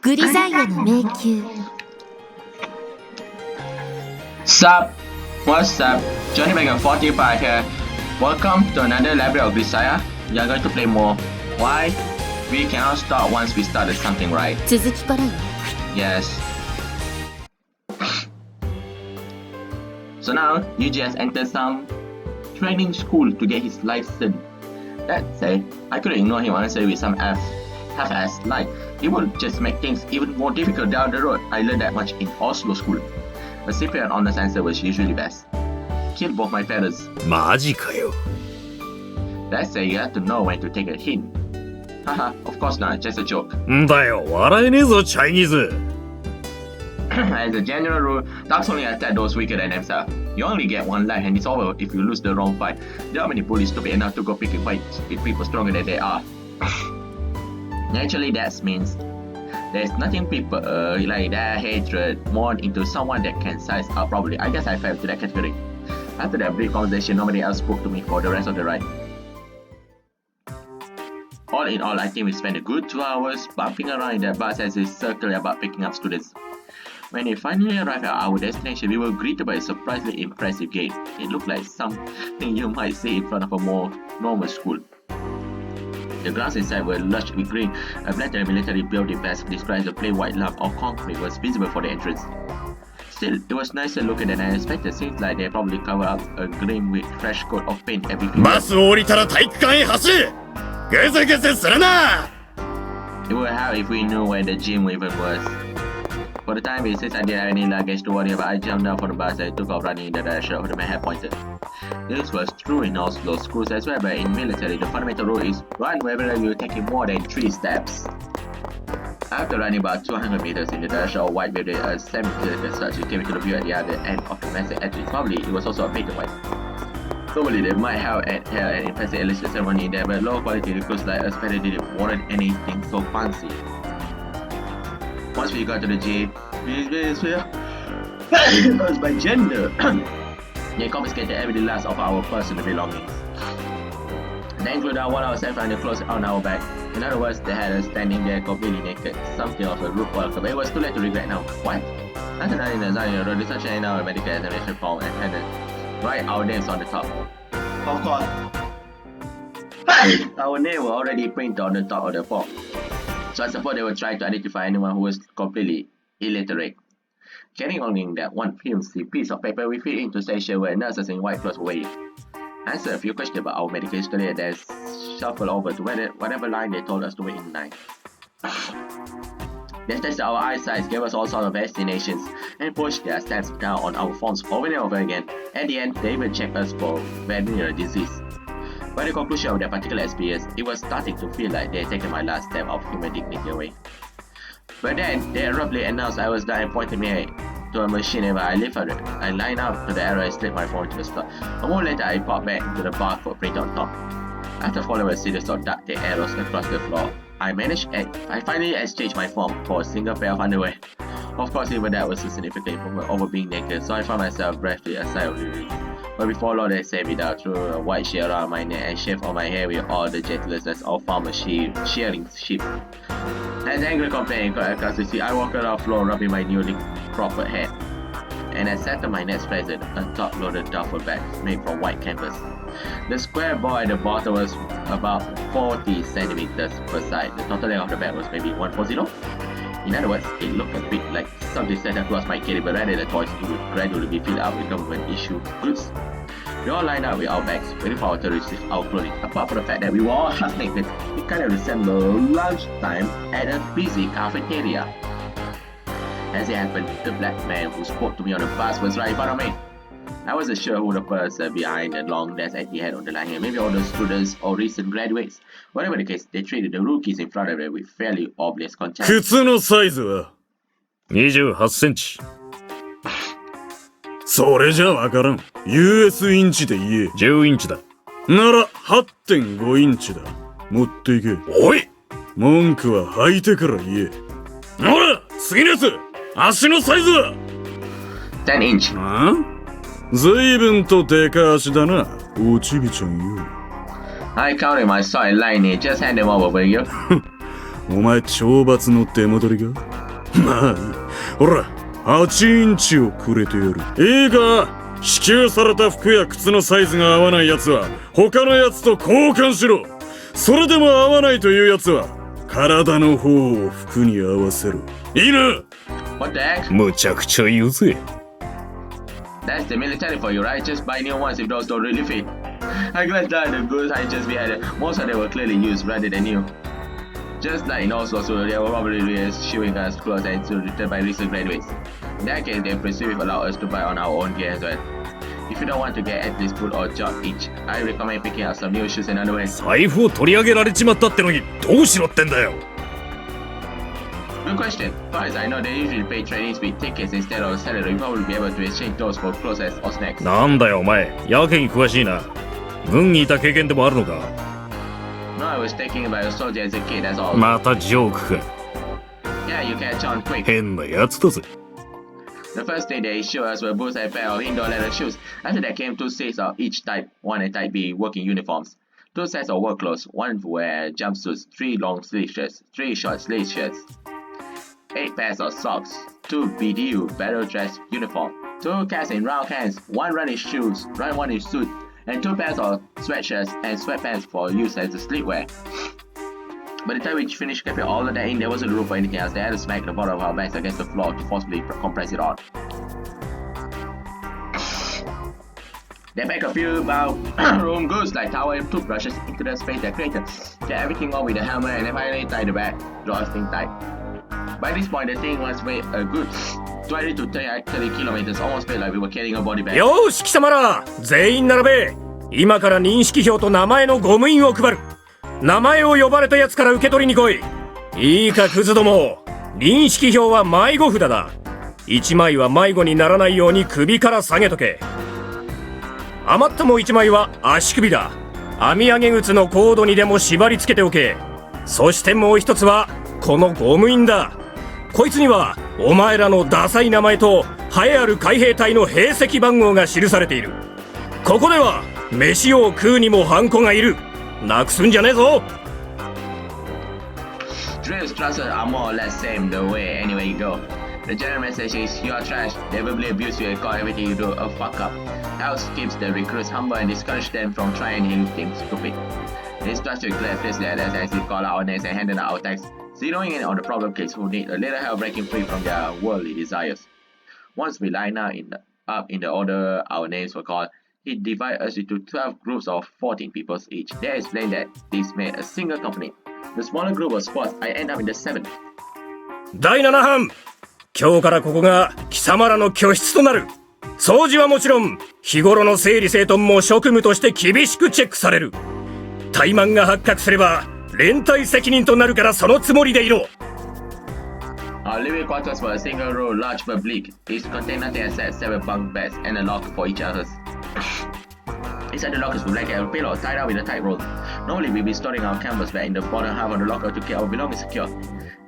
グリザイアの迷宮。 Sup? What's up? Johnny Bag and 45 here. Welcome to another Labyrinth of Grisaia. We are going to play more. Why? We cannot stop once we started something right. 続きからよ。 Yes. So now, Yuuji has entered some training school to get his license. That said, I couldn't ignore him honestly with some half-assed lie. It would just make things even more difficult down the road. I learned that much in Oslo school. A simple and honest answer was usually best. Kill both my parents. マジかよ。 That said, you have to know when to take a hint. Haha, of course not, just a joke. んだよ、笑えねえぞ、チャイニーズ。 As a general rule, dogs only attack those weaker than themselves. You only get one life and it's over if you lose the wrong fight. There are many bullies stupid enough to go picking fights with people stronger than they are. Naturally, that means there's nothing people like that hatred more into someone that can size up properly. I guess I fell into that category. After that brief conversation, nobody else spoke to me for the rest of the ride. All in all, I think we spent a good 2 hours bumping around in that bus as we circled about picking up students. When we finally arrived at our destination, we were greeted by a surprisingly impressive gate. It looked like something you might see in front of a more normal school. The grounds inside were lush with green. A blatant military building best described a plain white lump of concrete was visible for the entrance. Still, it was nicer looking than I expected. Seems like they probably covered up a green with fresh coat of paint every few バスを降りたら体育館へ走れ。ゲセゲセするな。 It would help if we knew where the gym even was. For the time being, since I didn't have any luggage to worry about, I jumped down from the bus and took off running in the direction of the man had pointed. This was true in Oslo schools as well, but in military, the fundamental rule is run wherever you're taking more than 3 steps. After running about 200 meters in the direction of white building, a semi-circular structure came into the view at the other end of the massive entrance. Probably it was also a painted white. Probably they might have held an impressive illusion ceremony in there, but low quality recruits like us better didn't warrant anything so fancy. Once we got to the gym, it was by gender. They confiscated every last of our personal belongings. They included one of ourselves and the clothes on our back. In other words, they had us standing there completely naked. Something of a rude welcome. It was too late to regret now. What? After that, in the Zion Road, research in our medical examination form and handed write our names on the top. Of course, our name were already printed on the top of the form. So I suppose they were trying to identify anyone who was completely illiterate. Carrying on in that one flimsy piece of paper, we fit into station where nurses in white clothes were waiting. Answer a few questions about our medical history and then shuffle over to whatever line they told us to wait in line. They tested our eyesight, gave us all sorts of vaccinations, and pushed their stamps down on our forms over and over again. At the end, they even checked us for venereal disease. By the conclusion of that particular experience, it was starting to feel like they had taken my last step of human dignity away. But then, they abruptly announced I was done and pointed me to a machine and I lined up to the arrow and slipped my phone into the slot. A moment later, I popped back into the barcode print on top. After following a series of duct-tape arrows across the floor, I finally exchanged my form for a single pair of underwear. Of course, even that was a significant improvement over being naked, so I found myself breathlessly a sigh of relief. But before long, they saved me down through a white sheet around my neck and shaved on my hair with all the gentlest of farmer shearing sheep. As angry complaining got across the sea, I walked around the floor rubbing my newly cropped head. And I sat on my next present, a top-loaded duffel bag made from white canvas. The square ball at the bottom was about 40 centimeters per side. The total length of the bag was maybe 140. In other words, it looked a bit like something Santa Claus might carry, but rather the toys it would gradually be filled up with government-issued goods. We all lined up with our bags, waiting for our to receive our clothing. Apart from the fact that we were all half naked, it kind of resembled lunchtime at a busy cafeteria. As it happened, the black man who spoke to me on the bus was right in front of me. I wasn't sure who the person behind the long desk at the head of the line here. Maybe all the students or recent graduates. Whatever the case, they treated the rookies in front of them with fairly obvious contempt. 靴のサイズは28センチ。それじゃわからん。US インチで言え。10インチだ。なら 8.5 インチだ。持っていけ。おい！文句は履いてから言え。ほら！次のやつ！足のサイズは 10 inch. あ？随分とでか足だな。おちびちゃんよ。I counted my solid line here. Just hand them over, will you? お前懲罰の出戻りがまあいい。ほら8インチをくれてやる。いいか、支給された服や靴のサイズが合わないやつは他のやつと交換しろ。それでも合わないというやつは体の方を服に合わせろ。いいな。 What the heck? むちゃくちゃ言うぜ。 That's the military for you, right? Just buy new ones if those don't really fit. I guess that the goods I just behind it, most of them were clearly used rather than new. Just like in Oslo, so they were probably reissuing us clothes and to return by recent graduates. In that case, they presume allow us to buy on our own gear as well. If you don't want to get at least food or job each, I recommend picking up some new shoes and underwear. 財布を取り上げられちまったってのにどうしろってんだよ。 Good question. Far as I know, they usually pay trainees with tickets instead of salary. You'll probably be able to exchange those for clothes or snacks. なんだよお前、やけに詳しいな。軍にいた経験でもあるのか。 No, I was thinking about a soldier as a kid, that's all. またジョークか。 Yeah, you catch on quick. 変なやつだぜ。 The first thing they showed us were boots and a pair of indoor leather shoes. After that came two sets of each type 1 and type B working uniforms. Two sets of work clothes, one wear jumpsuits, 3 long sleeve shirts, 3 short sleeve shirts. 8 pairs of socks, 2 BDU battle dress uniform, 2 caps in round cans, 1 running shoes, one running suit, and 2 pairs of sweatshirts and sweatpants for use as a sleepwear. By the time we finished keeping all of that in, there wasn't room for anything else. They had to smack the bottom of our bags against the floor to forcibly compress it on. They packed a few room goods like towel and toothbrushes into the space they created. Get everything on with the hammer and then finally tied the bag, drawstring tight. By this point, the thing was weighed a good 20 to 30 kilometers, almost felt like we were carrying a body bag. よーし貴様ら全員並べ。今から認識票と名前のゴム印を配る。名前を呼ばれたやつから受け取りに来い。いいかクズども、認識票は迷子札だ。1枚は迷子にならないように首から下げとけ。余ったも1枚は足首だ。編み上げ靴のコードにでも縛り付けておけ。そしてもう一つはこのゴム印だ。こいつにはお前らのダサい名前と栄えある海兵隊の兵籍番号が記されている。ここでは飯を食うにもハンコがいる。なくすんじゃねえぞ。 Drills thrusters are more or less same the way anywhere you go. The general message is you are trash, they verbally abuse you and call everything you do a fuck up. House keeps the recruits humble and discourage them from trying anything stupid. They start to declare fiercely at us as we call our names and handing out our texts, zeroing in on the problem kids who need a little help breaking free from their worldly desires. Once we line up in the order our names were called, he divided us into 12 groups of 14 people each. They explained that this made a single company. The smaller group was sports. I end up in the 7th. 第7班、今日からここが貴様らの居室となる。掃除はもちろん、日頃の整理整頓も職務として厳しくチェックされる。怠慢が発覚すれば連帯責任となるからそのつもりでいろ。Our living quarters were a single room, large but bleak. It contained nothing except 7 bunk beds and a locker for each other. Inside the lockers were blanket and pillow tied up with a tight rope. Normally we'd be storing our canvas bag in the bottom half of the locker to keep our belongings secure.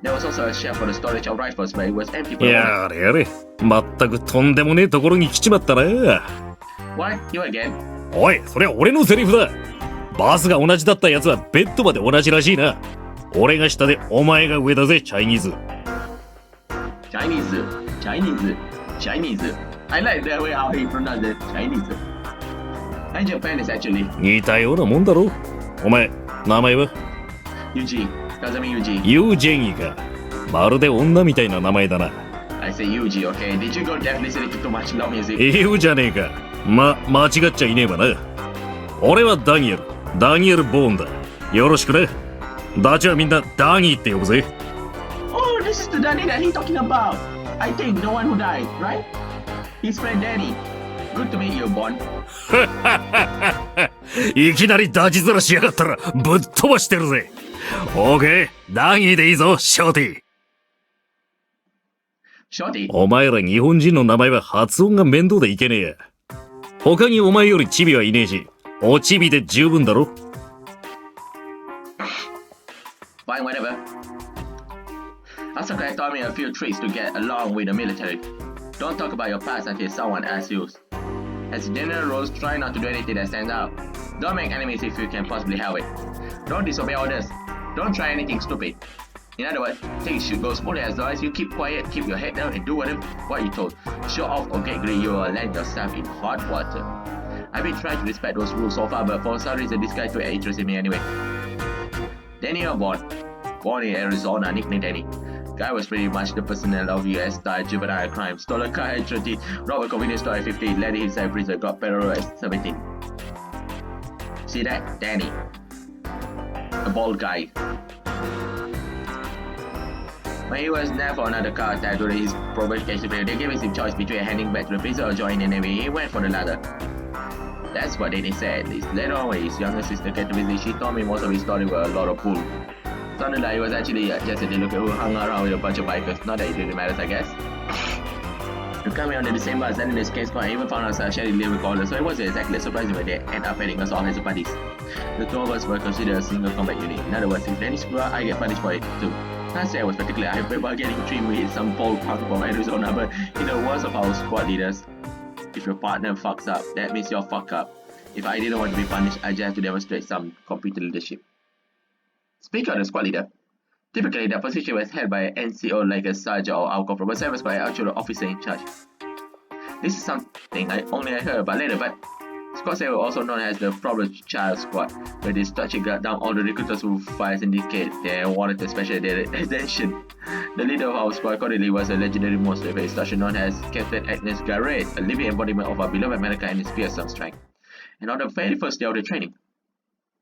There was also a shelf for the storage of rifles, but it was empty for the moment. やれやれ、まったくとんでもねえところに来ちまったな。 What? You again? おい、それは俺のセリフだ。バスが同じだったやつはベッドまで同じらしいな。俺が下でお前が上だぜ、チャイニーズ。Chinese. I like the way how he pronounced it. Chinese. And Japanese actually. 似たようなもんだろ。お前、名前は Yuuji. Kazami Yuuji. ユージェンイか。まるで女みたいな名前だな。I say Yuuji, okay? Did you go deaf listening to too much loud music? 言うじゃねえか。間違っちゃいねえわな。俺はダニエルボーンだ。よろしくね。ダチはみんなダニーって呼ぶぜ。Oh, this is the Danny that he's talking about. I think the one who died, right? His friend Danny. Good to meet you, Bond. いきなりダチ面しやがったらぶっ飛ばしてるぜ。オーケー、ダニーでいいぞ、ショーティ。Shorty. お前ら日本人の名前は発音が面倒でいけねえや。他にお前よりチビはいねえし、おチビで十分だろ。Fine, whatever. Asaka taught me a few tricks to get along with the military. Don't talk about your past until someone asks you. As general rules, try not to do anything that stands out. Don't make enemies if you can possibly help it. Don't disobey orders. Don't try anything stupid. In other words, things should go smoothly as long as you keep quiet, keep your head down, and do whatever what you're told. Show off or get greedy, you will land yourself in hot water. I've been trying to respect those rules so far, but for some reason this guy took an interest in me anyway. Daniel born in Arizona, nicknamed Danny. Guy was pretty much the personnel of US-style juvenile crime. Stole a car at 20, robbed a convenience store at 15, landed inside prison, got parole at 17. See that? Danny. A bald guy. When he was nabbed for another car attack during his probation period, they gave him choice between handing back to the prison or joining the Navy. He went for the latter. That's what Danny said. Later on, when his younger sister came to visit, she told me most of his story were a lot of bull. Sounded like he was actually just a delinquent who hung around with a bunch of bikers. Not that it really matters, I guess. We coming on the same bus, and in this case, I even found ourselves sharing the recorder, so it wasn't exactly surprising when they end up heading us all as buddies. The two of us were considered a single combat unit. In other words, if Danny screwed up, I get punished for it too. Last year I was particularly hyper about getting treated with some folk punk from Arizona, but in the words of our squad leaders, if your partner fucks up, that means you're fuck up. If I didn't want to be punished, I just had to demonstrate some computer leadership. Speaking of the squad leader, typically the position was held by an NCO like a sergeant or outcorporal, but served by an actual officer in charge. This is something I heard about later, but squad 7 also known as the problem child squad, where they structure got down all the recruiters who files indicate they wanted to special attention. The leader of our squad accordingly was a legendary monster of instruction known as Captain Agnes Garrett, a living embodiment of our beloved America and his fearsome strength. And on the very first day of the training,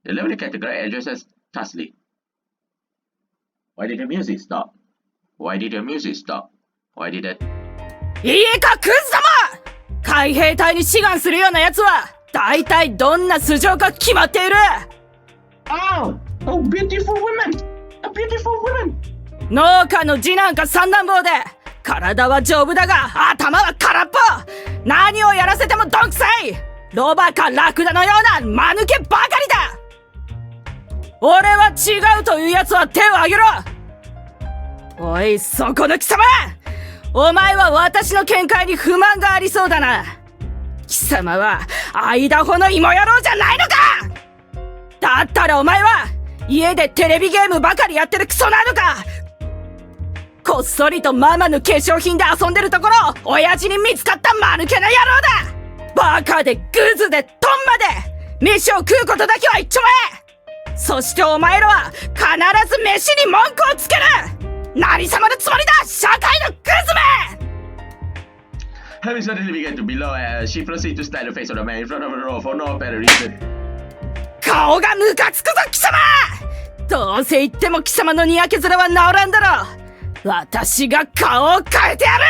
the lovely Captain Garrett addresses Tusley. Why did the music stop? Why did the music stop? Why did it? いいかクズ様！海兵隊に志願するような奴は大体どんな素性か決まっている。 Oh, beautiful women! A beautiful woman! 農家の次男か三男坊で体は丈夫だが頭は空っぽ。何をやらせてもどんくさい。ロバかラクダのような間抜けばかりだ。俺は違うという奴は手を挙げろ。おい、そこの貴様！お前は私の見解に不満がありそうだな。貴様はアイダホの芋野郎じゃないのか！だったらお前は家でテレビゲームばかりやってるクソなのか！こっそりとママの化粧品で遊んでるところ親父に見つかった間抜けな野郎だ。バカでグズでトンマで飯を食うことだけは一丁前。そしてお前らは必ず飯に文句をつける。何様のつもりだ社会のクズめ。 Having suddenly began to below her, she proceeded to slap the face of the man in front of the road for no apparent reason. 顔がムカつくぞ貴様。どうせ言っても貴様のにやけ面は治らんだろう。私が顔を変えてやる。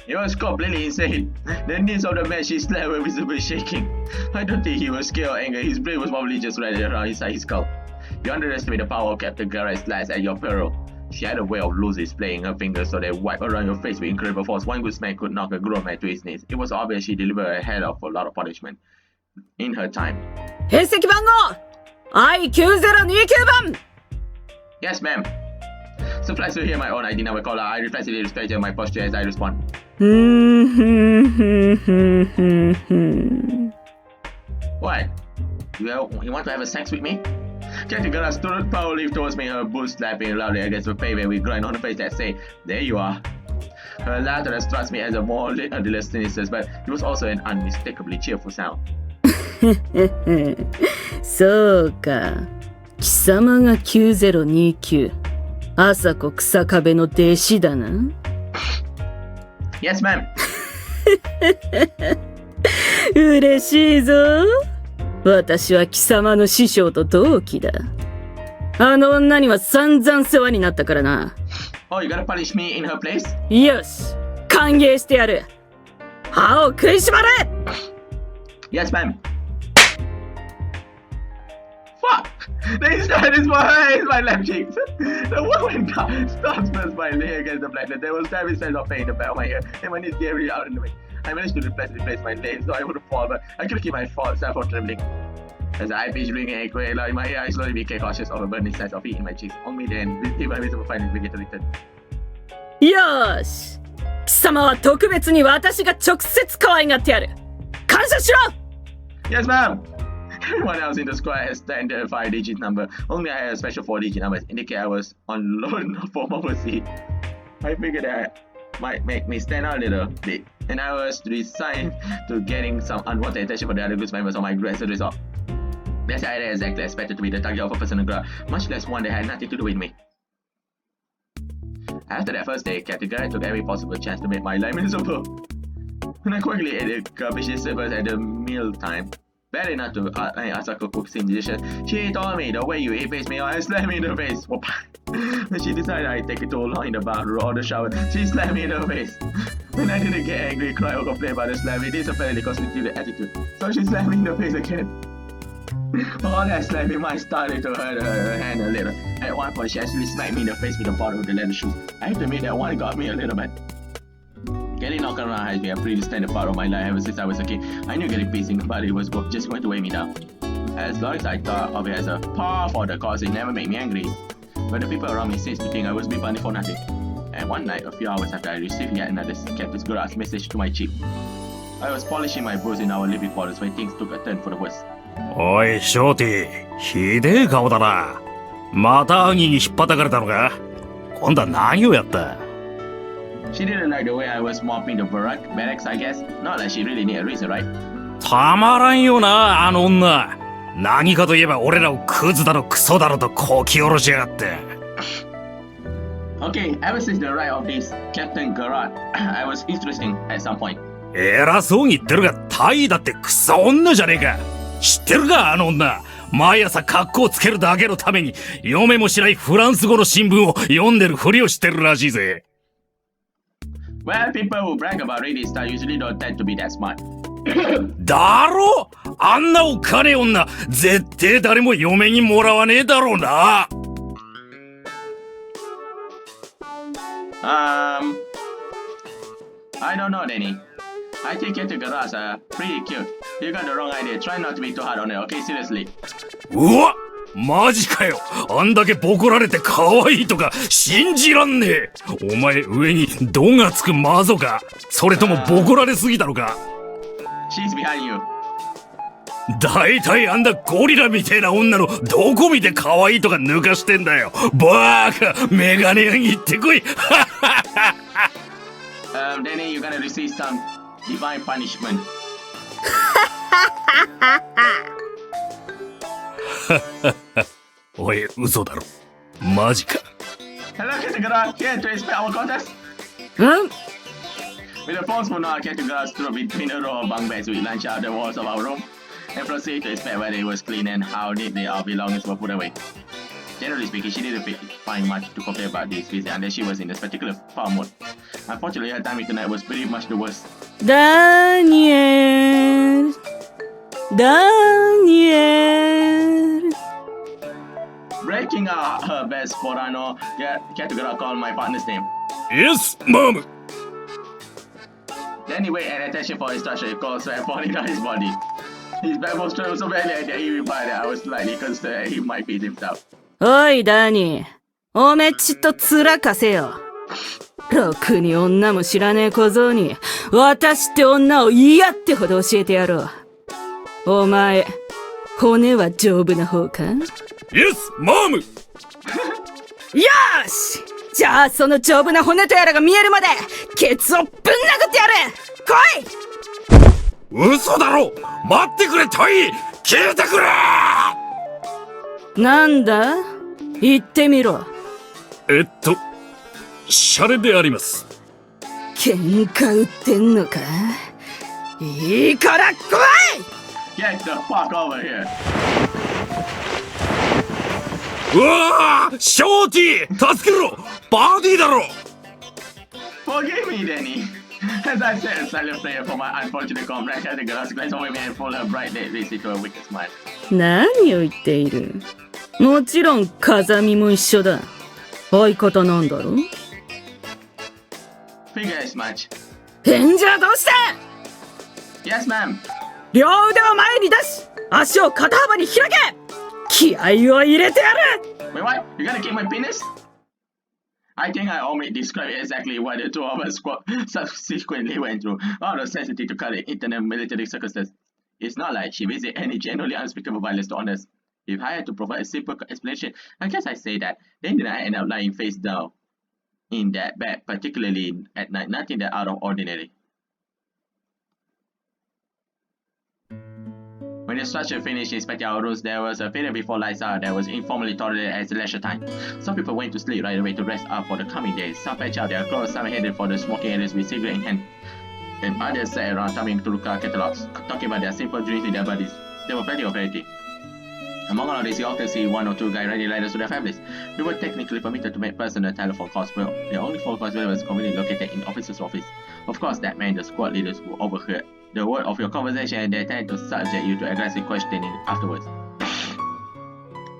He was completely insane. The knees of the man she slapped were visibly shaking. I don't think he was scared or angry. His brain was probably just right around inside his skull. You underestimate the power of Captain Garrett's slice at your peril. She had a way of loosely playing her fingers so they wipe around your face with incredible force. One good smack could knock a grown man to his knees. It was obvious she delivered a hell of a lot of punishment in her time. 変席番号 I9029 番 Yes, ma'am. Surprised to hear my own ID number caller. I reflexively respected my posture as I respond. What? You want to have a sex with me? Captain Garrett stood proudly towards me, her boots slapping loudly against the pavement with grind on her face that say, "There you are." Her laughter struck me as a more ridiculous sinister, but it was also an unmistakably cheerful sound. そうか貴様が9029朝子草壁の弟子だな。 Yes, ma'am. 嬉しいぞ。私は貴様の師匠と同期だ。あの女には散々世話になったからな。Oh, you gonna punish me in her place? よし、歓迎してやる。歯を食いしばれ。 Yes, ma'am. Fuck! They started this for her in my left cheek. The woman stopped my leg against the blackness. There was every sense of pain in the back of my ear, and my knees gave it out in the way. I managed to replace my leg so I wouldn't fall, but I couldn't keep myself from trembling. As the high pitched ringing echoed in my ear, I slowly became cautious of a burning sense of heat in my cheeks. Only then did my visible findings begin to return. よし、貴様は特別に私が直接可愛がってやる。感謝しろ。 Yes, ma'am. Everyone else in the squad has standard 5-digit number. Only I had a special 4-digit number, indicate I was on loan from overseas. I figured that might make me stand out a little bit, and I was resigned to getting some unwanted attention from the other group's members on my grades as a result. That's how I exactly expected to be the target of a personal grudge, much less one that had nothing to do with me. After that first day, Captain Garrett took every possible chance to make my life miserable. When I quickly ate the garbage servers at the meal time, bad enough to Asako cook same dishes, she told me the way you eat pissed me off and slapped me in the face. When she decided I'd take it too long in the bathroom or the shower, she slapped me in the face. When I didn't get angry, cry or complain about the slapping, this apparently constituted attitude, so she slapped me in the face again. All that slapping might started to hurt her hand a little. At one point, she actually smacked me in the face with the bottom of the leather shoes. I have to admit that one got me a little bit. Getting knocked around has been a pretty standard part of my life ever since I was a kid. I knew getting pissing, but it was just going to weigh me down. As long as I thought of it as a par for the cause, it never made me angry. But the people around me seemed to think I was being funny for nothing. And one night, a few hours after I received yet another Captain's Garage message to my chief, I was polishing my boots in our living quarters when things took a turn for the worse. おい、ショーティ、ひでえ顔だな。また兄に引っ叩かれたのか？今度は何をやった？ She didn't like the way I was mopping the barracks, I guess. Not like she really need a reason, right? たまらんよな、あの女。何かといえば俺らをクズだろクソだろとこき下ろしやがって。Okay, ever since the rise of this Captain Garrett, I was interesting at some point. 偉そうに言ってるが、タイだってクソ女じゃねえか。知ってるか、あの女。毎朝格好つけるだけのために、読めもしないフランス語の新聞を読んでるふりをしてるらしいぜ。Well, people who brag about reading stuff usually don't tend to be that smart. だろ？あんなお金女、絶対誰も嫁にもらわねえだろうな。I don't know, Danny. I think Captain Garage are pretty cute. You got the wrong idea. Try not to be too hard on her, okay? Seriously. うわ！マジかよ。あんだけボコられて可愛いとか信じらんねえ。お前上にドがつくマゾか？それともボコられすぎたのか？ She's behind you. だいたいあんなゴリラみてえな女のどこ見て可愛いとか抜かしてんだよ。バーカ、メガネ屋に行ってこい。Danny, you're gonna receive some divine punishment. おい、嘘だろ。マジか。Hello, Captain Garage. Here to inspect our contest. うん？ With a forceful nod, Captain Garage stood between a row of bunk beds we launched out the walls of our room and proceeded to inspect whether it was clean and how neatly our belongings were put away. Generally speaking, she didn't find much to complain about this visit unless she was in a particular farm mode. Unfortunately, her timing tonight was pretty much the worst. ダニエル。ダニエル。 Breaking out her best spot, I know, Captain Garage called my partner's name. Yes, mom. Then he waited and attention for instruction, he called sweat falling down his body. His back was trembled so badly that he replied that I was slightly concerned he might beat himself. おい、ダニー。おめっちと面かせよ。ろくに女も知らねえ小僧に、私って女を嫌ってほど教えてやろう。お前、骨は丈夫な方か？ Yes, mom. よーし！じゃあその丈夫な骨とやらが見えるまで、ケツをぶん殴ってやる！来い！嘘だろ！待ってくれ、トイ！聞いてくれ！なんだ？言ってみろ。シャレであります。喧嘩売ってんのか？いいから来い！ Get the fuck over here. うわー！ショーティー！助けろ！バーディーだろ！ Forgive me, Danny. As I said a silent prayer for my unfortunate comrade, Captain Garage glanced over me and pulled her bright red lips into a wicked smile. 何を言っている？もちろん風見も一緒だ。相方なんだろ？ Figure as much. 返事はどうした？ Yes, ma'am. 両腕を前に出し、足を肩幅に開け！気合を入れてやる！ Wait, what? You gonna kick my penis? I think I already described exactly what the two of us subsequently went through. All the sensitive to cut it, internet military circumstances. It's not like she visited any genuinely unspeakable violence to honors. If I had to provide a simple explanation, I guess I'd say that then did I end up lying face down in that bed, particularly at night, nothing that out of ordinary. When the instruction finished inspecting our rooms, there was a period before lights out that was informally tolerated as leisure time. Some people went to sleep right away to rest up for the coming days. Some patched out their clothes, some headed for the smoking areas with cigarette in hand, and others sat around thumbing through car catalogs, talking about their simple dreams with their buddies. There were plenty of variety. Among all of these, you often see one or two guys writing letters to their families. We were technically permitted to make personal telephone calls, but the only phone calls was conveniently located in the officer's office. Of course, that meant the squad leaders who overheard the word of your conversation and they tend to subject you to aggressive questioning afterwards.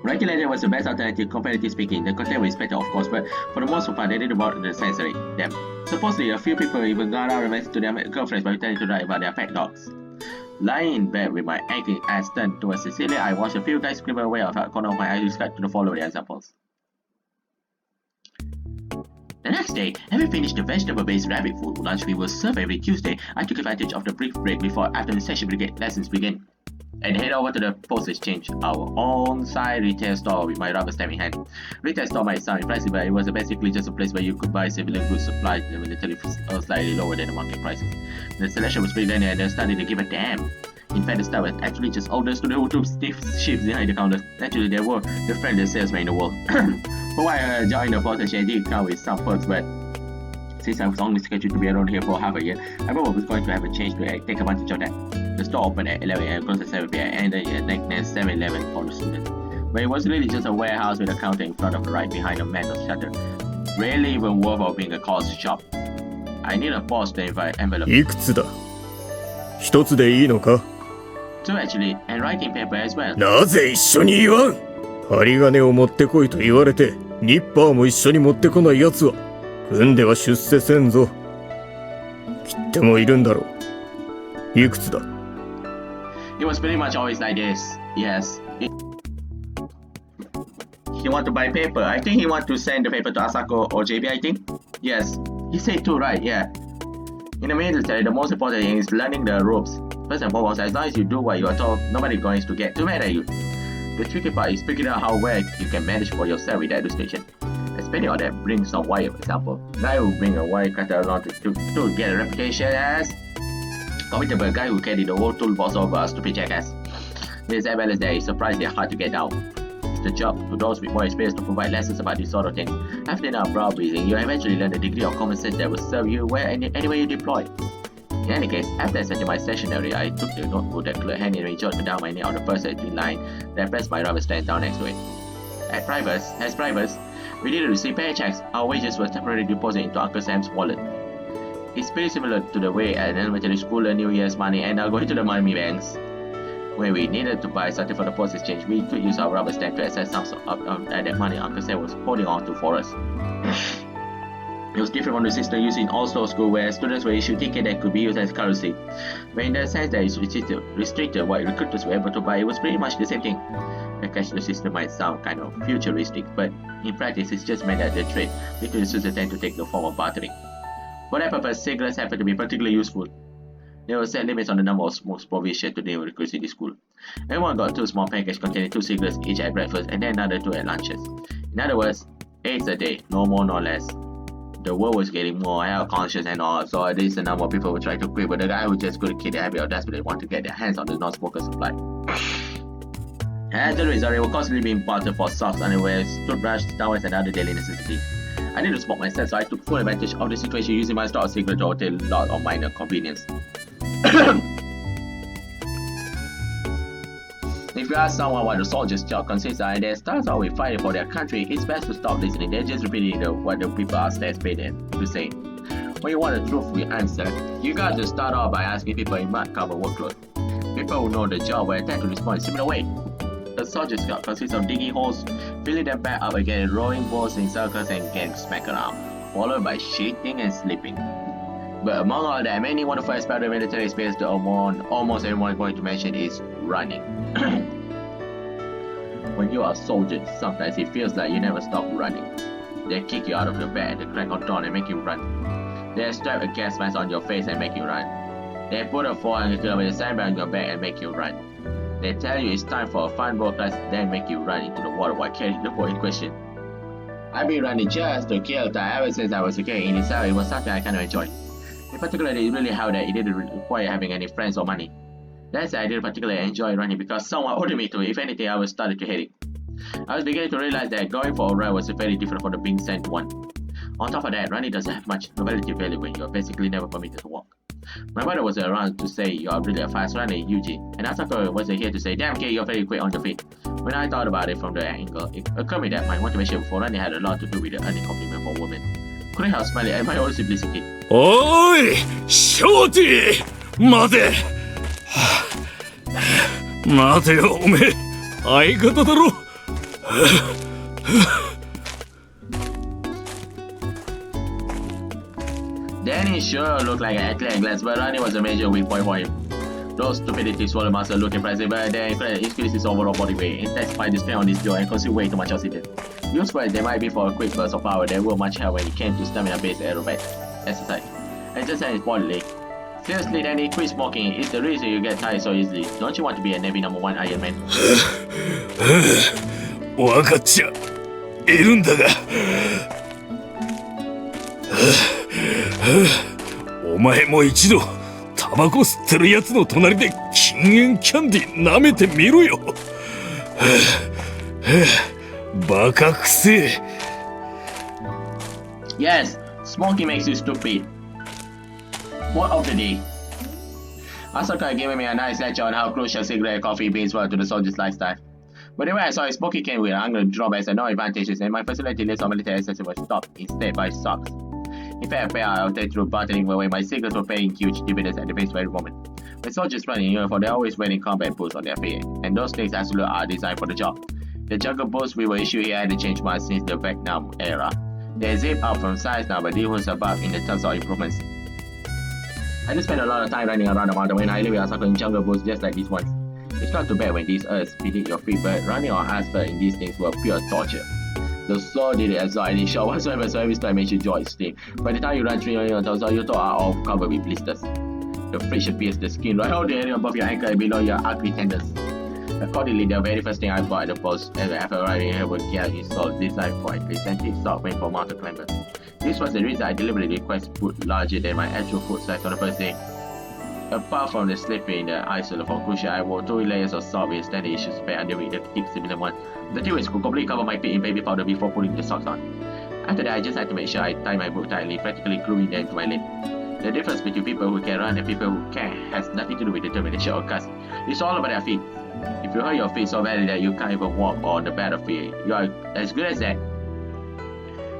Writing letter was the best alternative, comparatively speaking. The content was expected, of course, but for the most part, they didn't bother to censor them. Supposedly, a few people even got out a message to their girlfriends by pretending to write about their pet dogs. Lying in bed with my aching ass turned towards Cecilia, I watched a few guys scribble away out of the corner of my eye described to the following examples. The next day, having finished the vegetable-based rabbit food lunch we will serve every Tuesday, I took advantage of the brief break before afternoon session brigade lessons began, and head over to the post exchange, our on-site retail store with my rubber stamp in hand. Retail store might sound impressive, but it was basically just a place where you could buy civilian goods supplied militarily slightly lower than the market prices. The selection was pretty linear and they started to give a damn. In fact, the staff was actually just older students who took stiff shifts behind the counter. Naturally, they were the friendliest salesmen in the world. For why I joined the post exchange did come with some perks, but since I was only scheduled to be around here for half a year, I probably was going to have a change to take advantage of that. The store opened at 11 AM, closed at 7 PM, and then next 7-11 for the students. But it was really just a warehouse with a counter in front of the right behind a metal shutter. Rarely even worth of being a cost shop. I need a pause to invite envelope. いくつだ？一つでいいのか？ Two actually, and writing paper as well. なぜ一緒に言わん？針金を持ってこいと言われて、ニッパーも一緒に持ってこないやつは、組んでは出世せんぞ。切ってもいるんだろう。いくつだ？ It was pretty much always like this. Yes. He want to buy paper. I think he want to send the paper to Asako or JB, I think. Yes. He said two, right? Yeah. In the military, the most important thing is learning the ropes. First and foremost, as long as you do what you are told, nobody going to get too mad at you. The tricky part is figuring out how well you can manage for yourself with that station. Expanding on that, bring some wire, for example. Guy will bring a wire cutter along to get a reputation as comfortable guy who carry the whole toolbox over a stupid jackass. This as well as that is surprisingly hard to get down. It's the job to those with more experience to provide lessons about this sort of thing. After enough brow breathing, you eventually learn the degree of common sense that will serve you anywhere you deploy. In any case, after accepting my stationery, I took the notebook that clerk handed me, jotted down my name on the first line, then pressed my rubber stamp down next to it. As privates, we didn't receive paychecks. Our wages were temporarily deposited into Uncle Sam's wallet. It's pretty similar to the way at elementary school New Year's money and going to the money banks. When we needed to buy something for the post exchange, we could use our rubber stamp to access some of that money Uncle Sam was holding on to for us. It was different from the system used in all-store school where students were issued tickets that could be used as currency. But in the sense that it's restricted what recruiters were able to buy, it was pretty much the same thing. The cashless system might sound kind of futuristic, but in practice it's just meant that the trade between the students tend to take the form of bartering. For that purpose, cigarettes happen to be particularly useful. There were set limits on the number of smokes provisioned to new recruits in the school. Everyone got 2 small packets containing 2 cigarettes each at breakfast and then another 2 at lunches. In other words, 8 a day, no more no less. The world was getting more health conscious and all, so at least a number of people were trying to quit, but the guy who just couldn't keep the habit of desperately want to get their hands on the non-smoker supply. As a result, they were constantly being bartered for socks, underwear, toothbrush, towels, and other daily necessities. I needed to smoke myself, so I took full advantage of the situation using my stock of cigarettes to obtain a lot of minor convenience. If you ask someone what the soldier's job consists of and they start out with fighting for their country, it's best to stop listening. They're just repeating what the people upstairs paid them to say. When you want a truthful answer, you got to start off by asking people in mud cover workload. People who know the job will tend to respond in a similar way. The soldier's job consists of digging holes, filling them back up again, rolling balls in circles and getting smacked around, followed by shitting and sleeping. But among all that, many wonderful aspects of military experience that almost everyone is going to mention is running. When you are a soldier, sometimes it feels like you never stop running. They kick you out of your bed, they crank on dawn and make you run. They strap a gas mask on your face and make you run. They put a 400 kilometer sandbag on your back and make you run. They tell you it's time for a fun boat class, then make you run into the water while carrying the boat in question. I've been running just to kill time ever since I was a kid. In itself, it was something I kind of enjoyed. In particular, it really helped that it didn't require having any friends or money. That's why I didn't particularly enjoy running because someone ordered me to. If anything, I was started to hate it. I was beginning to realize that going for a run was very different from the being sent one. On top of that, running doesn't have much novelty value when you're basically never permitted to walk. My mother was around to say you're really a fast runner, Yuuji, and Asako wasn't here to say, damn kid, you're very quick on your feet. When I thought about it from the angle, it occurred to me that my motivation for running had a lot to do with the earning compliment for women. Couldn't help smiling at my own simplicity. おいショーティ待て待てよおめえ相方だろDanny sure looked like an athlete at glance, but running was a major weak point for him. Those stupidity swallow muscle looked impressive, but they increased his overall body weight, intensified the strain on his jaw, and consumed way too much oxygen. Useful as they might be for a quick burst of power, they were much higher when it came to stamina-based aerobic exercise. And just as importantly, seriously, Danny, quit smoking. It's the reason you get tired so easily. Don't you want to be a Navy #1 Iron Man? 分かっちゃいるんだがお前も一度タバコ吸ってるやつの隣で禁煙キャンディ舐めてみろよバカくせえ Yes, smoking makes you stupid. What of the day? Asaka gave me a nice lecture on how crucial cigarette and coffee beans were to the soldier's lifestyle. But the way I saw it, smoking came with hunger drawbacks and no advantages, and my facility list of military accessories was stopped instead by socks. In fact, I went through bartering away my cigarettes were paying huge dividends at the base very moment. When soldiers run in uniform, they're always wearing combat boots on their feet, and those things absolutely are designed for the job. The jungle boots we were issued here hadn't changed much since the Vietnam era. They zip up from size now, but this was above in the terms of improvements. I just spent a lot of time running around the mountain when I live with Asako in jungle boots just like these ones. It's not too bad when these earths beneath your feet, but running on asphalt in these things were pure torture. The slow did it absorb any shot whatsoever, so every time makes your jaw sting. By the time you run 3 on your toes, your toes are all covered with blisters. The friction pierces the skin right out the area above your ankle and below your ugly tendons. Accordingly, the very first thing I bought at the post after arriving here was gear installed designed for a sensitive sock made for mountain climbers. This was the reason I deliberately requested food larger than my actual foot size on the first day. Apart from the slippery in the isolate for Grisaia, I wore 2 layers of sock with standard issue spare underneath the thick similar one. The two ways could completely cover my feet in baby powder before putting the socks on. After that, I just had to make sure I tie my boot tightly, practically gluing them to my leg. The difference between people who can run and people who can't has nothing to do with determination or guts. It's all about their feet. If you hurt your feet so badly that you can't even walk on the battlefield, you are as good as that.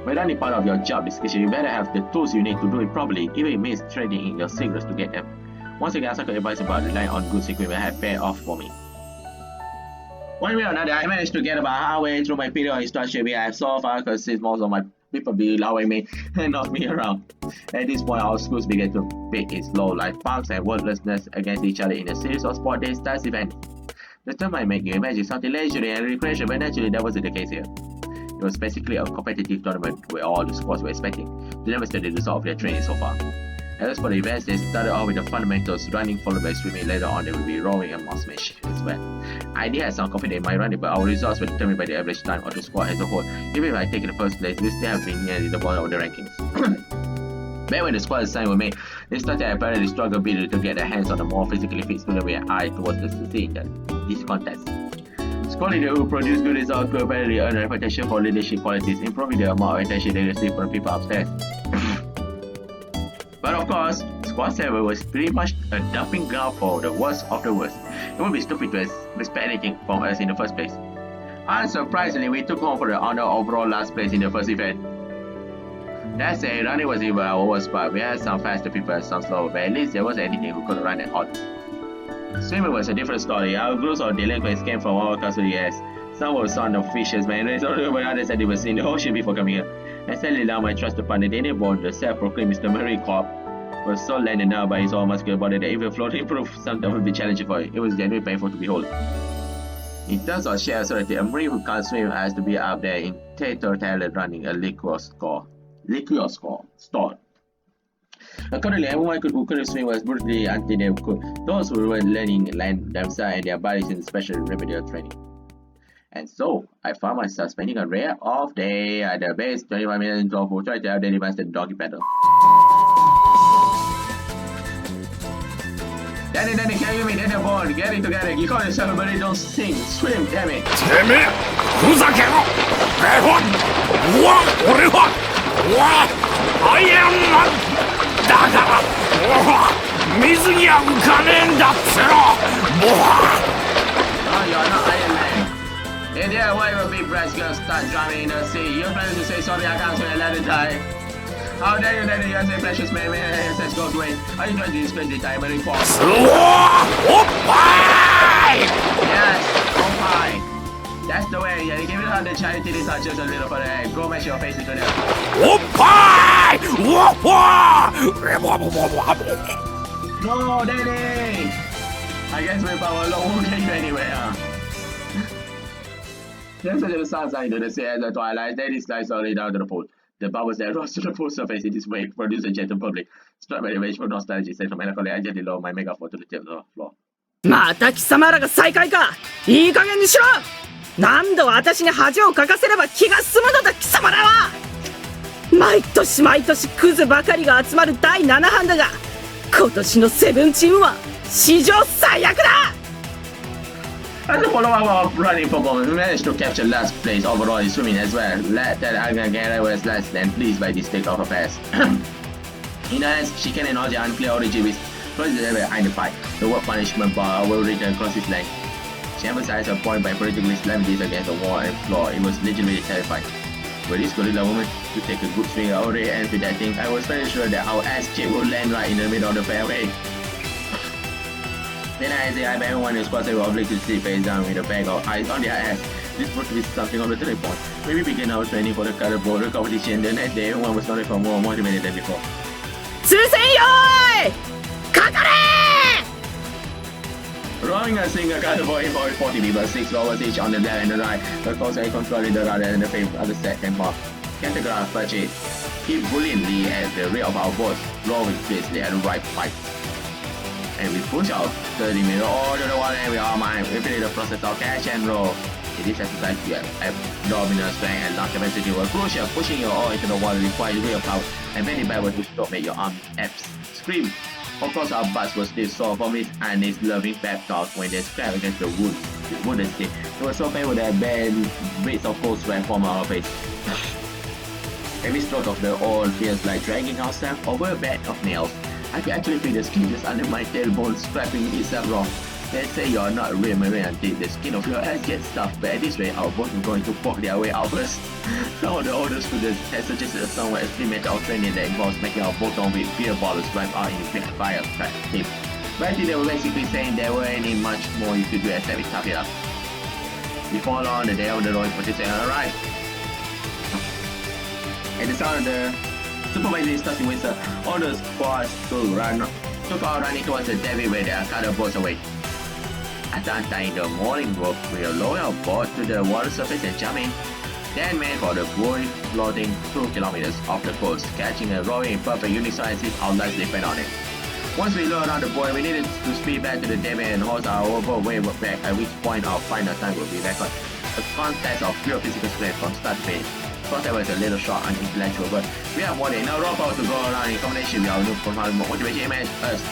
But only part of your job description, you better have the tools you need to do it properly, even if it means trading in your cigarettes to get them. Once again, Asako advice about relying on good equipment had paid off for me. One way or another, I managed to get about halfway through my period of instruction where I have so far because since most of my people be allowing me and knock me around. At this point, our schools began to pit its low life punks and worthlessness against each other in a series of sport day style events. The term might make you imagine something leisurely and recreational, but naturally that wasn't the case here. It was basically a competitive tournament where all the squads were expecting to demonstrate the result of their training so far. As for the events, they started off with the fundamentals, running followed by swimming. Later on, they would be rowing and marksmanship as well. I did have some confidence in my running, but our results were determined by the average time of the squad as a whole. Even if I take the first place, we still have been nearly the bottom of the rankings. Back when the squad assignments were made, they started apparently struggle bitterly to get their hands on the more physically fit student with an eye towards the succeeding this contest. Squad leaders who produced good results could apparently earn a reputation for leadership qualities, improving the amount of attention they received from the people upstairs. But of course, Squad 7 was pretty much a dumping ground for the worst of the worst. It would be stupid to expect anything from us in the first place. Unsurprisingly, we took home for the honor of overall last place in the first event. That said, running was even our worst part. We had some faster people and some slower, but at least there wasn't anything who could run that hard. Swimming was a different story. Our groups of delinquents came from all across the US. Some were sons of fishes, but others had never seen the ocean before coming here. And sadly now my trusted partner Danny Bond, the self-proclaimed Mr. Marine Corp, was so landed now by his all muscular body that even floating proof sometimes would be challenging for it. It was genuinely painful to behold. In terms of sheer authority, a Marine who can't swim has to be up there in theater talent running a liquor store. Accordingly, everyone who couldn't swim was brutally until they could. Those who were learning land themselves and their bodies in special remedial training. And so, I found myself spending a rare off day at the base 25 minutes into a full try to daily master doggy paddle. Danny, can you hear me? Get the ball, get it together. You call yourself, but you don't sing, swim, damn it. てめえふざけろうわ俺はアイアンマンだから水には浮かねえんだっつろ Oh, you're not Iron Man. In there, why your big breasts gonna start drowning in the sea? You're planning to say sorry, I can't swim and let it die. How dare you let the USA precious man says go away? Are you trying to spend the time and report? うわおっぱい Yes, oh my. That's the way. Yeah, give it on the charity this just a little for the go mash your face into them. おっぱいうわっわ No, Danny! I guess my power alone won't get you anywhere, huh? Just such a sun sign to the sea as the twilight, Danny slides slowly down to the pool. The bubbles that rose to the pool surface in this way produce a gentle public. Struck by the rage for nostalgia, set from melancholy, I gently lower my megaphone to the tip of the floor. また貴様らが再会か。いい加減にしろ。何度私に恥をかかせれば気が済むのだ貴様らは。毎年毎年クズばかりが集まる第7班だが、今年のセブンチームは史上最悪だ。As a follow-up of running performance, we managed to capture last place overall in swimming as well. That Agagera was less than pleased by this take of affairs. In her hands, she can acknowledge the unclear origin which closes behind the fight. The word punishment bar will return across his leg. She emphasized her point by politically slamming this against the wall and floor. It was legitimately terrifying. For this gorilla woman to take a good swing already ends with that thing, I was very sure that our ass chip would land right in the middle of the fairway. Then I say I bet everyone is possible obliquely to sit face down with a bag of ice on their ass. This must be something of the turning point. Maybe begin our training for the color border competition. The next day, everyone was starting for more motivated than before. 通船よーいかかれ Rowing a single color boy for 40 people, 6 rowers each on the left and the right. The course I controlling the rudder and the frame of the set and bar. Cantograph purchase. Keep brilliantly at the rear of our boats, rowing fiercely at the right fight. And we push out 30 meters all to the water and we all mine. We finish the process of catch and roll. In this exercise, you have abdominal strength and lung capacity were crucial. Pushing your oar into the water requires real power and bending backward to stop make your arms abs scream. Of course, our butts were still sore from his and his loving pep talk when they scrapped against the wooden stick. It was so painful that bad rays of cold sweat from our face. Every stroke of the oar feels like dragging ourselves over a bed of nails. I can actually feel the skin just under my tailbone scrapping itself raw. They say you're not a real marine until the skin of your ass gets tough, but at this rate, our boats are going to poke their way out first. Some of the older students have suggested a somewhat extreme method of training that involves making our boat on with beer bottles drive out in a big fire type thing. But I think they were basically saying there weren't any much more you could do except we tough it up. Before long, the day of the rowing competition arrived. At the sound of the supervising starting whistle, all the squads took out running towards the debris where they cut the boats away. At that time in the morning rope, we will lower our boat to the water surface and jump in. Then made for the buoy floating 2 kilometers off the coast, catching a rowing in perfect unison as if our lives depend on it. Once we lowered on the buoy, we needed to speed back to the debris and hose our boat way back, at which point our final time will be record. A contest of pure physical strength from start to finish. Of course, that was a little short and intellectual, but we have more than enough rope out to go around in combination with our new profound motivation managed us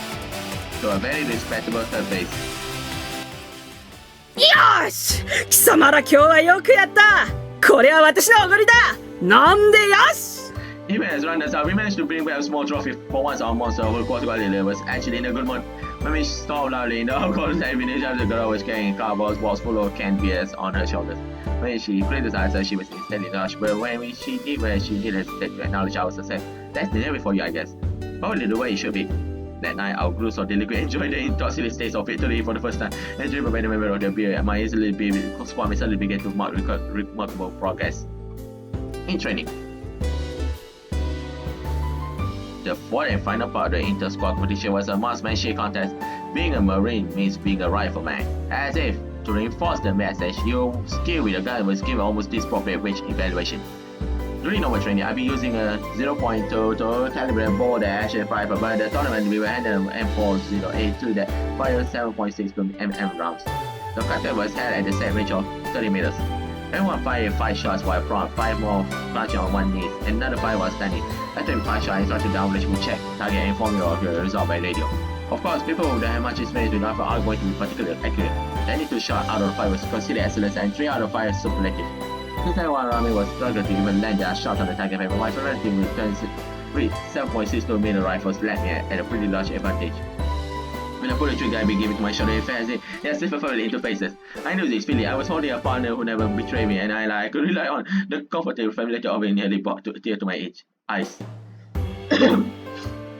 to a very respectable third place. よーし貴様ら今日はよくやったこれは私のおごりだなんでよし Even as runners up, we managed to bring back a small trophy for once our monster over Portugal was actually in a good mood. When we stopped loudly in the alcohol examination, the girl was carrying cardboard balls full of canned beers on her shoulders. When she criticized us, she was instantly rushed, but when she did hesitate to acknowledge our success. That's the day for you, I guess. Probably the way it should be. That night, our groups of delinquents enjoyed the intoxicating taste of victory for the first time, and driven by the memory of their beer, and my easily squad suddenly began to mark remarkable progress in training. The fourth and final part of the inter-squad competition was a marksmanship contest. Being a marine means being a rifleman. As if to reinforce the message, your skill with a gun was given almost disproportionate weight evaluation. During normal training, I've been using a 0.22 caliber ball that actually fired, but by the tournament we were handling an M4082 that fired 7.6 mm rounds. The contest was held at the set range of 30 meters. Everyone fired 5 shots while front, 5 more crouching on one knee, and another 5 was standing. After the 5 shots, I instructed down which will check, target, and inform you of your result by radio. Of course, people who don't have much experience with rifle are going to be particularly accurate. 22 shots out of 5 was considered excellent, and 3 out of 5 superlative. Since everyone around me was struggling to even land their shots on the target paper, my relative with 7.62mm rifles left me at a pretty large advantage. When I pulled the trigger, I began to my shoulder and fast it, and slipped perfectly into faces. I knew this feeling. I was holding a partner who never betrayed me, and I could rely on the comfortable familiarity of it nearly brought a tear to my eyes.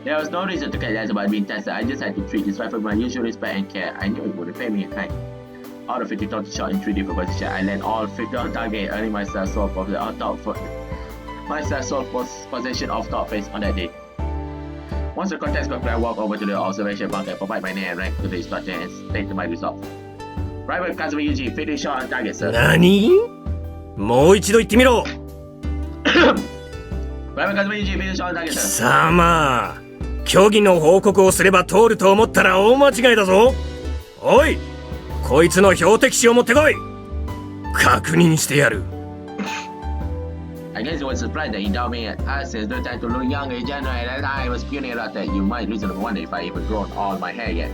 There was no reason to care less about being tested. I just had to treat this rifle with my usual respect and care. I knew it would repay me in kind. Out of 50 total shots in 3 different positions, I landed all 50 on target, earning myself sole possession of top face on that day. Once the contest got clear, I walked over to the observation bunker, provide my name and rank to the instructor, and stated my results. Private Customer Yuuji, 50 shot on target, sir. 何？もう一度言ってみろ。Private Customer Yuuji, 50 shot on target, 貴 sir. 様、虚偽の報告をすれば通ると思ったら大間違いだぞ。おい、こいつの標的紙を持ってこい。確認してやる。I guess it was surprised that he endowed me at us since no time to look younger in general. At that time, I was puny enough that you might reasonably wonder if I even grown all my hair yet.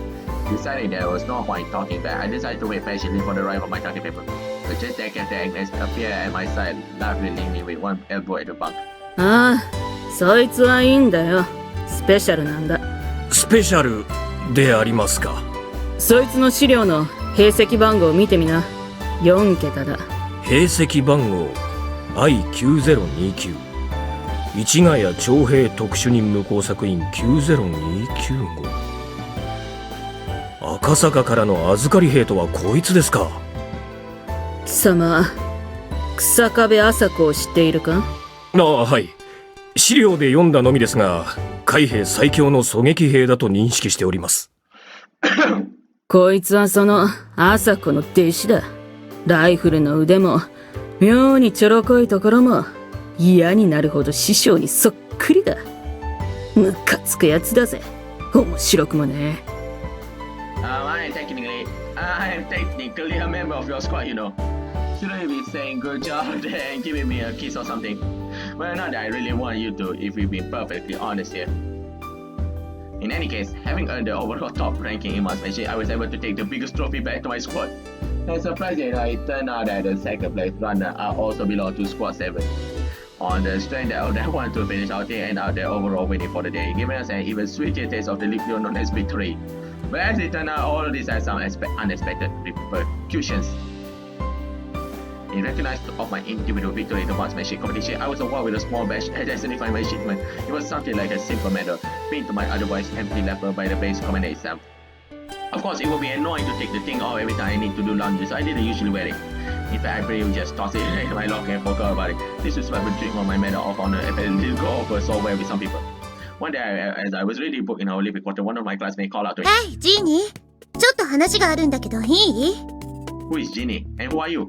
Deciding there was no point talking back, I decided to wait patiently for the arrival of my target paper. But just then, Captain Agnes appeared at my side, laughingly leaning me with one elbow at the bunk. ああ、そいつはいいんだよ。スペシャルなんだ。スペシャルでありますか。そいつの資料の兵籍番号を見てみな。4桁だ。兵籍番号 I9029 市ヶ谷徴兵特殊任務工作員90295。赤坂からの預かり兵とはこいつですか。貴様、草壁麻子を知っているか。ああ、はい。資料で読んだのみですが、海兵最強の狙撃兵だと認識しております。こいつはその麻子の弟子だ。ライフルの腕も妙にちょろこいところも嫌になるほど師匠にそっくりだ。ムカつくやつだぜ。面白くもね。I am technically a member of your squad, you know. Shouldn't you be saying good job there and giving me a kiss or something? Well, not that I really want you to, if we've been perfectly honest here. In any case, having earned the overall top ranking in marksmanship, I was able to take the biggest trophy back to my squad. And surprisingly, it turned out that the second place runner also belonged to Squad 7. On the strength that they wanted to finish our team and out there overall winning for the day, giving us an even sweeter taste of the victory known as victory. But as it turned out, all of this had some unexpected repercussions. In recognition of my individual victory in the marksmanship competition, I was awarded with a small badge that signified my achievement. It was something like a simple medal, pinned to my otherwise empty lapel by the base commander itself. Of course, it would be annoying to take the thing off every time I need to do laundry, so I didn't usually wear it. In fact, I pretty much just tossed it in my locker and forgot about it. This was why I would drink my medal off on and it didn't go over so well with some people. One day, as I was reading a book in our living quarter, one of my classmates called out to me. Hey, Jeannie! ちょっと話があるんだけどいい？ Who is Jeannie? And who are you?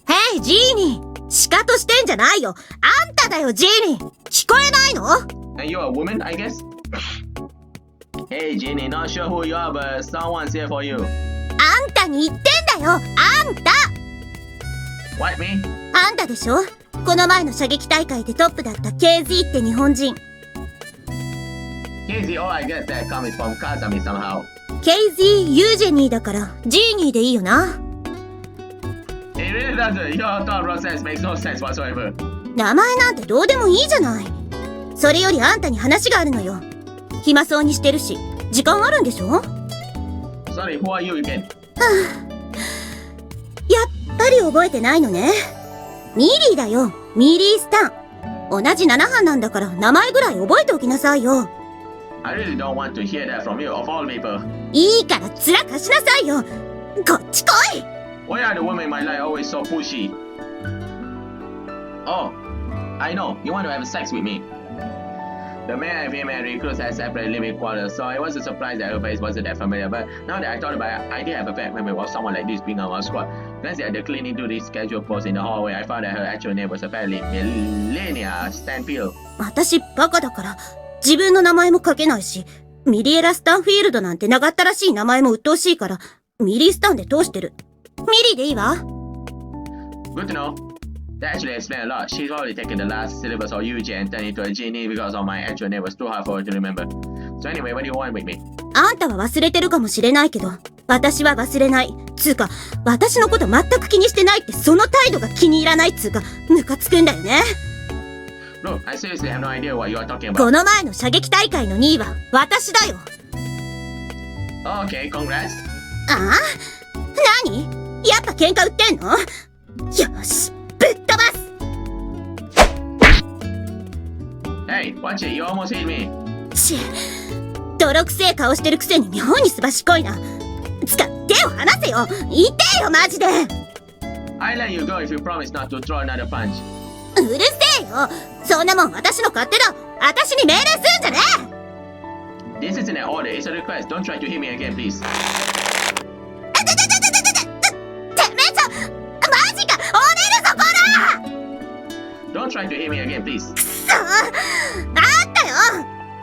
Hey, Jeannie! シカトしてんじゃないよ。あんただよ、ジーニー。聞こえないの？ And you're a woman, I guess? Hey, Jeannie, not sure who you are, but someone's here for you. あんたに言ってんだよ。あんた。What, me? あんたでしょ？この前の射撃大会でトップだった KZ って日本人。KZ, oh, I guess that comes from Kazami somehow. KZ ユージェニーだからジーニーでいいよな。It really doesn't. Your thought process makes no sense whatsoever. 名前なんてどうでもいいじゃない。それよりあんたに話があるのよ。暇そうにしてるし、時間あるんでしょ？ Sorry, who are you again? やっぱり覚えてないのね。ミリーだよ。ミリースタン。同じ7班なんだから名前ぐらい覚えておきなさいよ。I really don't want to hear that from you, of all people. いいから面貸しなさいよ。こっち来い。Why are the women in my life always so pushy? Oh, I know. You want to have sex with me. The mayor and female recruits had separate living quarters, so I wasn't surprised that her face wasn't that familiar. But now that I thought about it, I did have a vague memory of someone like this being on our squad. Glancing at the cleaning duties schedule post in the hallway, I found that her actual name was apparently Millennia Stanfield. 私バカだから自分の名前も書けないし、ミリエラ・スタンフィールドなんて長ったらしい名前も鬱陶しいからミリー・スタンで通してる。ミリーでいいわ。Good to know. That actually explains a lot. She's already taken the last syllables of Yuuji and turned into a genie because of my actual name was too hard for her to remember. So anyway, what do you want with me? あんたは忘れてるかもしれないけど、私は忘れない。つうか、私のこと全く気にしてないってその態度が気に入らないつうか、ムカつくんだよね。Look, I seriously have no idea what you are talking about. この前の射撃大会の2位は私だよ。Okay, congrats. ああ？何？やっぱ喧嘩売ってんの？よし、ぶっ飛ばす！ Hey, watch it, you almost hit me. ちぇ、泥くせえ顔してるくせに妙にすばしっこいな。つか、手を離せよ！痛えよ、マジで！ I'll let you go if you promise not to throw another punch. うるせえよ！そんなもん私の勝手だ！私に命令すんじゃねえ！ This isn't an order, it's a request. Don't try to hit me again, please. てめえちょ、マジか！降りるぞ、こら！ Don't try to hit me again, please. くそ！あったよ！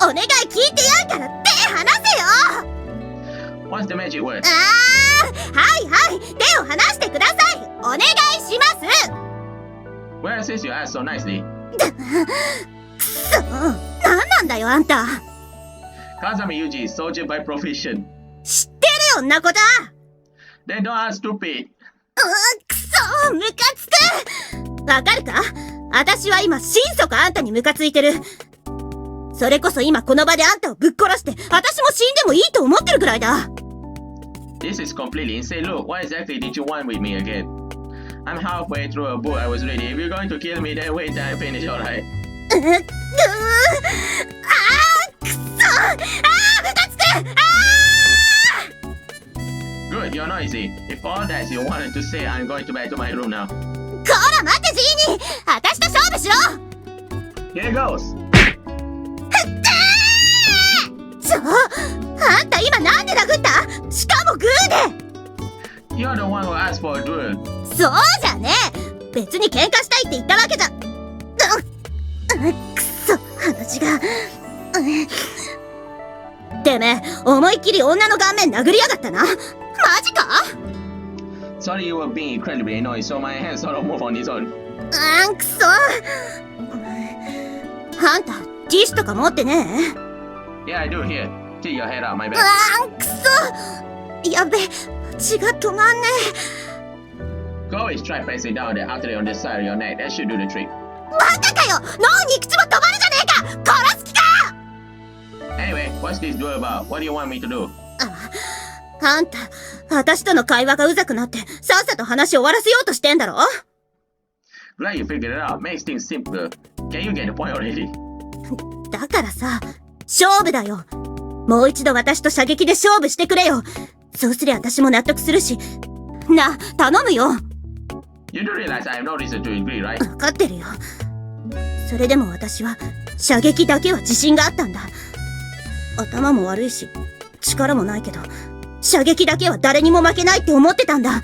お願い聞いてやんから手離せよ！ What's the magic word? はいはい、手を離してください！お願いします！ Well, since you asked so nicely. くそ！なんなんだよ、あんた！ Kazami Yuuji is soldier by profession. 知ってるよ、んなこと！ Then don't ask stupid. くそ！ムカつく！わかるか？私は今心底あんたにムカついてる。それこそ今この場であんたをぶっ殺して私も死んでもいいと思ってるくらいだ。 This is completely insane. Look, what exactly did you want with me again? I'm halfway through a book I was ready. If you're going to kill me, then wait till I finish, alright? くそ！ムカつく！Good, you're noisy. If all that you wanted to say, I'm going to back to my room now. こら待ってジーニー！私と勝負しろ！ Here goes! あんた今なんで殴った？しかもグーで！ You're the one who asked for a duel. そうじゃねえ！別に喧嘩したいって言ったわけじゃ…くそ、話が…てめえ、思いっきり女の顔面殴りやがったな。マジか？ Sorry, you were being incredibly annoying, so my hands sort of move on its own. くそ。あんた、ティッシュとか持ってねえ？ Yeah, I do. Here, take your head out, my bad. くそ。やべ、血が止まんねえ。 Go always try pressing down the artery on the side of your neck. That should do the trick. バカかよ！脳に口も止まるじゃねえか！殺す気か！ Anyway, what's this duel about? What do you want me to do? あんた、私との会話がうざくなってさっさと話終わらせようとしてんだろ？ Glad you figured it out. Makes things simpler. Can you get the point already? だからさ、勝負だよ。もう一度私と射撃で勝負してくれよ。そうすりゃ私も納得するし。な、頼むよ。You do realize I have no reason to agree, right? わかってるよ。それでも私は射撃だけは自信があったんだ。頭も悪いし、力もないけど、射撃だけは誰にも負けないって思ってたんだ。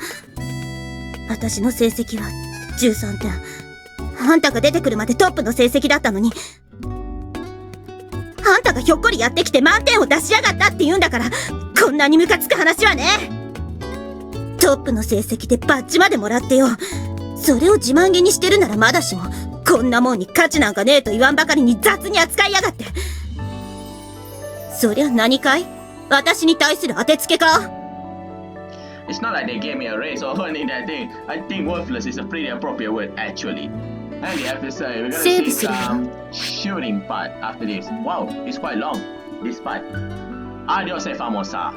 私の成績は13点。あんたが出てくるまでトップの成績だったのに、あんたがひょっこりやってきて満点を出しやがったって言うんだから、こんなにムカつく話はね。トップの成績でバッジまでもらってよ。それを自慢げにしてるならまだしも、こんなもんに価値なんかねえと言わんばかりに雑に扱いやがって。そりゃ何かい？私に対する当てつけか？ It's not like they gave me a raise or earning that thing. I think worthless is a pretty appropriate word, actually. And you have to say, we're gonna see some shooting part after this. Wow, it's quite long, this part. Adios, famosa.